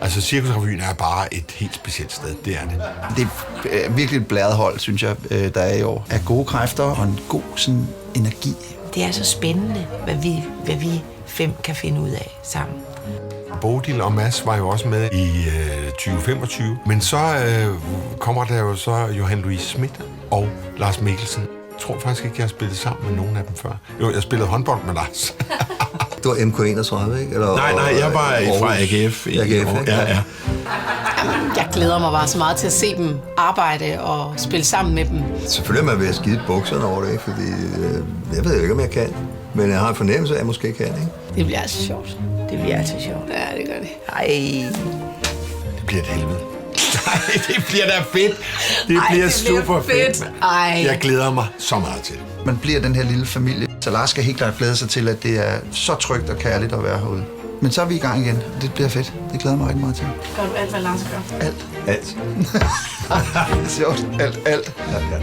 Altså, Cirkusrevyen er bare et helt specielt sted. Det er det. Det er virkelig et blæret hold, synes jeg, der er i år. Af gode kræfter og en god sådan, energi. Det er så spændende, hvad vi 5 kan finde ud af sammen. Bodil og Mads var jo også med i 2025. Men så kommer der jo så Johan Louis Schmidt og Lars Mikkelsen. Jeg tror faktisk ikke, jeg har spillet sammen med nogen af dem før. Jo, jeg spillede håndbold med Lars. Du var MK31, ikke? Eller, Nej, jeg var fra AGF. AGF, ja. Jeg glæder mig bare så meget til at se dem arbejde og spille sammen med dem. Selvfølgelig er man ved at skide bukserne over det, ikke? Fordi jeg ved jo ikke, om jeg kan. Men jeg har en fornemmelse af, at jeg måske kan, ikke? Det bliver altså sjovt. Det bliver altid sjovt. Ja, det gør det. Ej. Det bliver et helvede. Nej, det bliver da fedt. Det bliver super fedt. Ej. Jeg glæder mig så meget til det. Man bliver den her lille familie. Så Lars skal helt klart glæde sig til, at det er så trygt og kærligt at være herude. Men så er vi i gang igen. Det bliver fedt. Det glæder mig rigtig meget til. Gør du alt, hvad Lars gør? Alt. Alt. Sjovt. Alt. Ja.